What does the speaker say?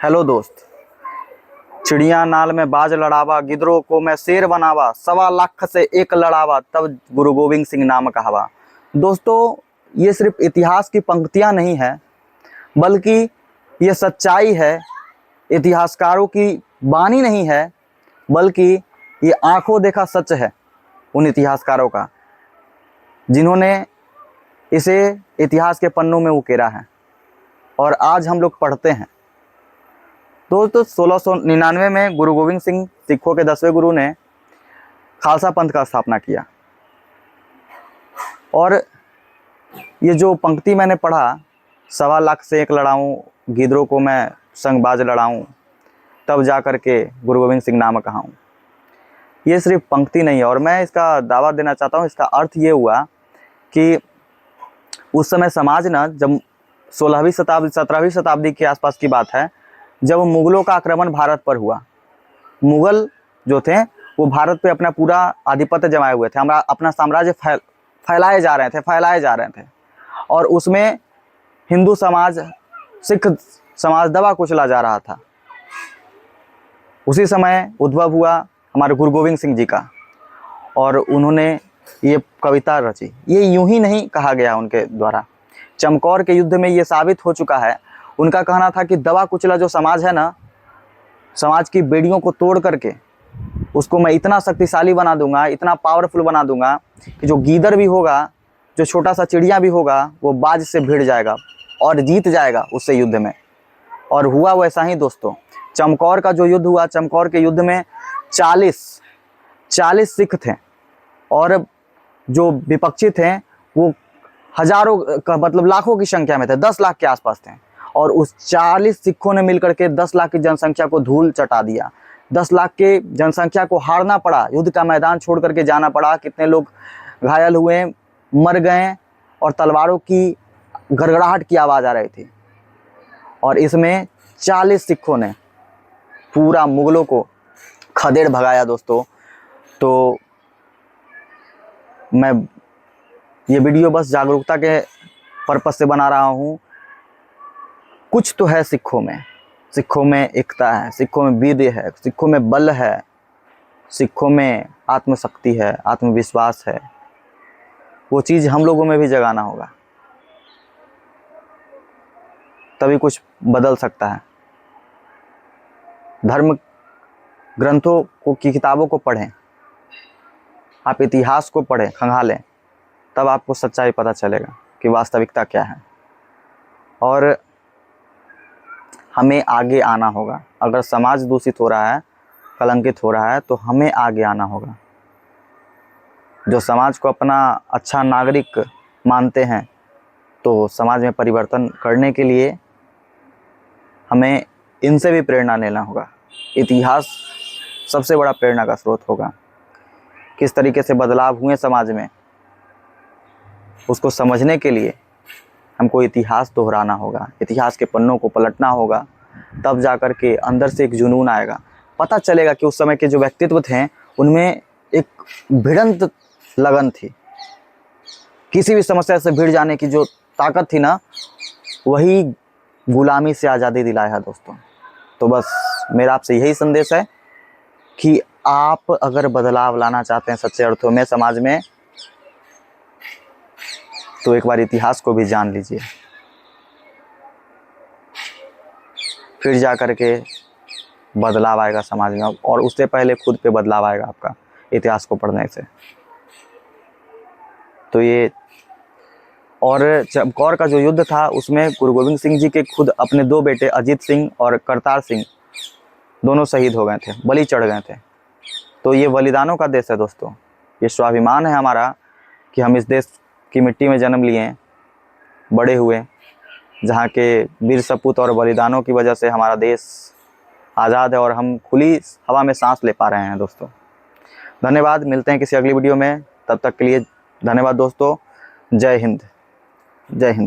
Hello दोस्त। चिड़िया नाल में बाज लड़ावा, गिदरों को मैं शेर बनावा, 1.25 लाख से एक लड़ावा, तब गुरु गोविंद सिंह नाम कहावा। दोस्तों, ये सिर्फ इतिहास की पंक्तियां नहीं है, बल्कि ये सच्चाई है। इतिहासकारों की बानी नहीं है, बल्कि ये आंखों देखा सच है उन इतिहासकारों का, जिन्होंने इसे इतिहास के पन्नों में उकेरा है और आज हम लोग पढ़ते हैं। दोस्तों, 1699 में गुरु गोविंद सिंह सिखों के 10वें गुरु ने खालसा पंथ का स्थापना किया। और ये जो पंक्ति मैंने पढ़ा, 1.25 लाख से एक लड़ाऊं, गिदरों को मैं संग बाज लड़ाऊं, तब जा कर के गुरु गोविंद सिंह नाम कहाऊं, ये सिर्फ पंक्ति नहीं है। और मैं इसका दावा देना चाहता हूँ। इसका अर्थ ये हुआ कि उस समय समाज ना, जब 16वीं शताब्दी 17वीं शताब्दी के आसपास की बात है, जब मुगलों का आक्रमण भारत पर हुआ। मुगल जो थे वो भारत पे अपना पूरा आधिपत्य जमाए हुए थे, हमारा अपना साम्राज्य फैलाए जा रहे थे। और उसमें हिंदू समाज, सिख समाज दबा कुचला जा रहा था। उसी समय उद्भव हुआ हमारे गुरु गोविंद सिंह जी का, और उन्होंने ये कविता रची। ये यूं ही नहीं कहा गया उनके द्वारा। चमकौर के युद्ध में ये साबित हो चुका है। उनका कहना था कि दबा कुचला जो समाज है ना, समाज की बेड़ियों को तोड़ करके उसको मैं इतना शक्तिशाली बना दूंगा, इतना पावरफुल बना दूंगा कि जो गीदड़ भी होगा, जो छोटा सा चिड़िया भी होगा, वो बाज से भिड़ जाएगा और जीत जाएगा उससे युद्ध में। और हुआ वैसा ही दोस्तों। चमकौर का जो युद्ध हुआ, चमकौर के युद्ध में 40 सिख थे, और जो विपक्षी थे वो हजारों का मतलब लाखों की संख्या में थे, 10 लाख के आसपास थे। और उस 40 सिखों ने मिलकर के 10 लाख की जनसंख्या को धूल चटा दिया। 10 लाख के जनसंख्या को हारना पड़ा, युद्ध का मैदान छोड़ करके जाना पड़ा। कितने लोग घायल हुए, मर गए, और तलवारों की गड़गड़ाहट की आवाज़ आ रही थी। और इसमें 40 सिखों ने पूरा मुगलों को खदेड़ भगाया दोस्तों। तो मैं ये वीडियो बस जागरूकता के पर्पस से बना रहा हूँ। कुछ तो है सिखों में एकता है, सिखों में वीर्य है, सिखों में बल है, सिखों में आत्मशक्ति है, आत्मविश्वास है। वो चीज़ हम लोगों में भी जगाना होगा, तभी कुछ बदल सकता है। धर्म ग्रंथों को की किताबों को पढ़ें, आप इतिहास को पढ़ें, खंगालें, तब आपको सच्चाई पता चलेगा कि वास्तविकता क्या है। और हमें आगे आना होगा। अगर समाज दूषित हो रहा है, कलंकित हो रहा है, तो हमें आगे आना होगा। जो समाज को अपना अच्छा नागरिक मानते हैं, तो समाज में परिवर्तन करने के लिए हमें इनसे भी प्रेरणा लेना होगा। इतिहास सबसे बड़ा प्रेरणा का स्रोत होगा। किस तरीके से बदलाव हुए समाज में, उसको समझने के लिए हमको इतिहास दोहराना होगा, इतिहास के पन्नों को पलटना होगा। तब जाकर के अंदर से एक जुनून आएगा, पता चलेगा कि उस समय के जो व्यक्तित्व थे उनमें एक भिड़ंत लगन थी। किसी भी समस्या से भिड़ जाने की जो ताकत थी ना, वही गुलामी से आज़ादी दिलाया है दोस्तों। तो बस मेरा आपसे यही संदेश है कि आप अगर बदलाव लाना चाहते हैं सच्चे अर्थों में समाज में, तो एक बार इतिहास को भी जान लीजिए, फिर जा कर के बदलाव आएगा समाज में। और उससे पहले खुद पे बदलाव आएगा आपका इतिहास को पढ़ने से। तो ये, और चमकौर का जो युद्ध था, उसमें गुरु गोविंद सिंह जी के खुद अपने 2 बेटे अजीत सिंह और करतार सिंह दोनों शहीद हो गए थे, बलि चढ़ गए थे। तो ये बलिदानों का देश है दोस्तों। ये स्वाभिमान है हमारा कि हम इस देश की मिट्टी में जन्म लिए, बड़े हुए, जहाँ के वीर सपूत और बलिदानों की वजह से हमारा देश आज़ाद है और हम खुली हवा में सांस ले पा रहे हैं दोस्तों। धन्यवाद। मिलते हैं किसी अगली वीडियो में, तब तक के लिए धन्यवाद दोस्तों। जय हिंद, जय हिंद।